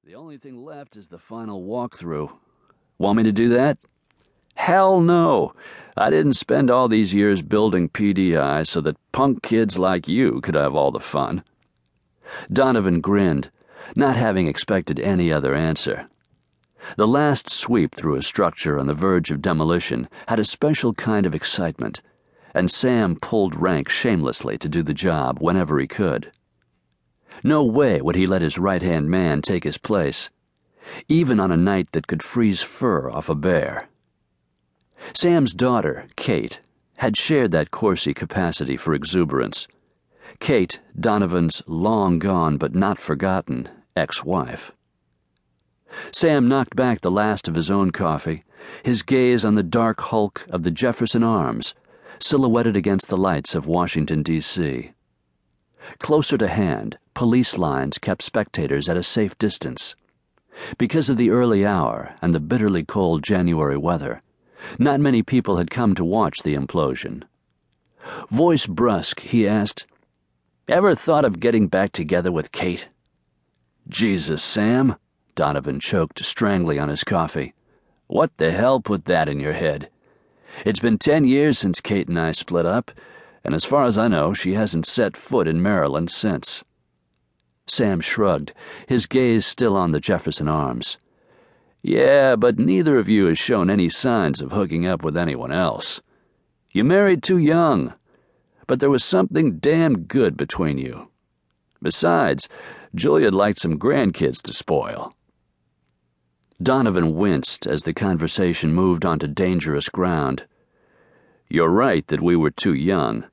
The only thing left is the final walkthrough. Want me to do that? Hell no! I didn't spend all these years building PDI so that punk kids like you could have all the fun. Donovan grinned, not having expected any other answer. The last sweep through a structure on the verge of demolition had a special kind of excitement, and Sam pulled rank shamelessly to do the job whenever he could. No way would he let his right-hand man take his place, even on a night that could freeze fur off a bear. Sam's daughter, Kate, had shared that Corsi capacity for exuberance. Kate, Donovan's long-gone but not forgotten ex-wife. Sam knocked back the last of his own coffee, his gaze on the dark hulk of the Jefferson Arms, silhouetted against the lights of Washington, D.C. Closer to hand, police lines kept spectators at a safe distance. Because of the early hour and the bitterly cold January weather, not many people had come to watch the implosion. Voice brusque, he asked, "Ever thought of getting back together with Kate?" "Jesus, Sam," Donovan choked, strangling on his coffee. "What the hell put that in your head? It's been 10 years since Kate and I split up, and as far as I know, she hasn't set foot in Maryland since." Sam shrugged, his gaze still on the Jefferson Arms. "Yeah, but neither of you has shown any signs of hooking up with anyone else. You married too young, but there was something damn good between you. Besides, Julia'd liked some grandkids to spoil." Donovan winced as the conversation moved onto dangerous ground. "You're right that we were too young,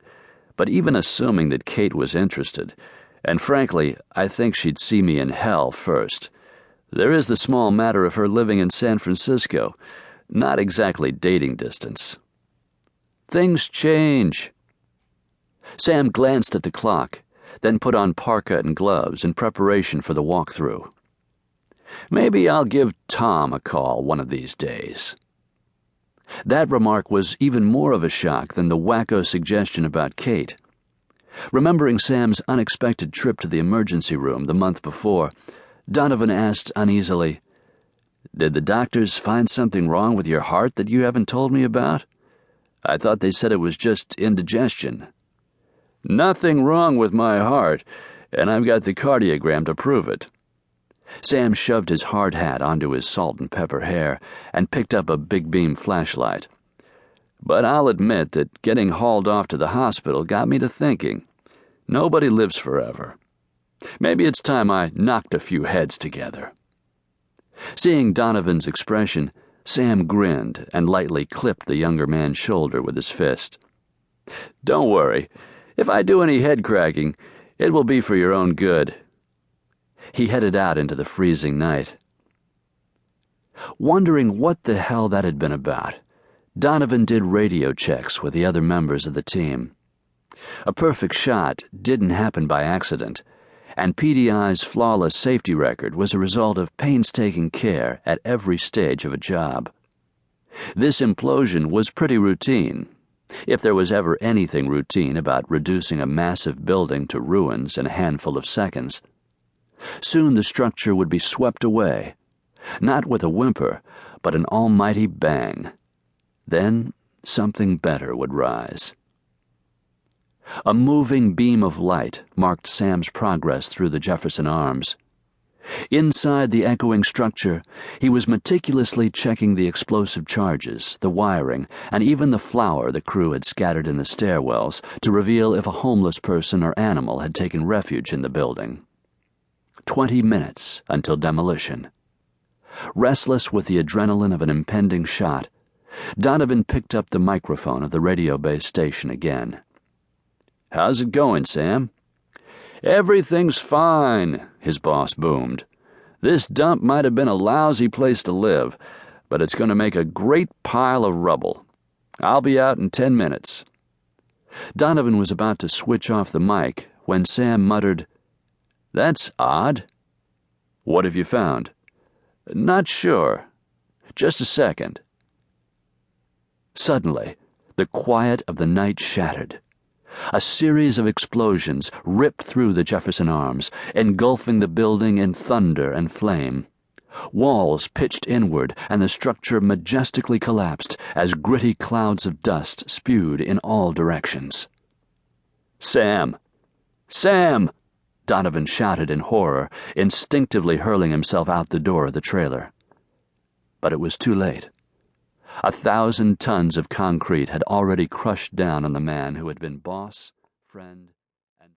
but even assuming that Kate was interested, and frankly, I think she'd see me in hell first, there is the small matter of her living in San Francisco, not exactly dating distance. Things change." Sam glanced at the clock, then put on parka and gloves in preparation for the walkthrough. "Maybe I'll give Tom a call one of these days." That remark was even more of a shock than the wacko suggestion about Kate. Remembering Sam's unexpected trip to the emergency room the month before, Donovan asked uneasily, "Did the doctors find something wrong with your heart that you haven't told me about? I thought they said it was just indigestion." "Nothing wrong with my heart, and I've got the cardiogram to prove it." Sam shoved his hard hat onto his salt and pepper hair and picked up a big beam flashlight. "But I'll admit that getting hauled off to the hospital got me to thinking. Nobody lives forever. Maybe it's time I knocked a few heads together." Seeing Donovan's expression, Sam grinned and lightly clipped the younger man's shoulder with his fist. "Don't worry. If I do any head cracking, it will be for your own good." He headed out into the freezing night. Wondering what the hell that had been about, Donovan did radio checks with the other members of the team. A perfect shot didn't happen by accident, and PDI's flawless safety record was a result of painstaking care at every stage of a job. This implosion was pretty routine, if there was ever anything routine about reducing a massive building to ruins in a handful of seconds. Soon the structure would be swept away, not with a whimper, but an almighty bang. Then something better would rise. A moving beam of light marked Sam's progress through the Jefferson Arms. Inside the echoing structure, he was meticulously checking the explosive charges, the wiring, and even the flour the crew had scattered in the stairwells to reveal if a homeless person or animal had taken refuge in the building. 20 minutes until demolition. Restless with the adrenaline of an impending shot, Donovan picked up the microphone of the radio base station again. "How's it going, Sam?" "Everything's fine," his boss boomed. "This dump might have been a lousy place to live, but it's going to make a great pile of rubble. I'll be out in 10 minutes. Donovan was about to switch off the mic when Sam muttered, "That's odd." "What have you found?" "Not sure. Just a second." Suddenly, the quiet of the night shattered. A series of explosions ripped through the Jefferson Arms, engulfing the building in thunder and flame. Walls pitched inward, and the structure majestically collapsed as gritty clouds of dust spewed in all directions. "Sam! Sam!" Donovan shouted in horror, instinctively hurling himself out the door of the trailer. But it was too late. 1,000 tons of concrete had already crushed down on the man who had been boss, friend,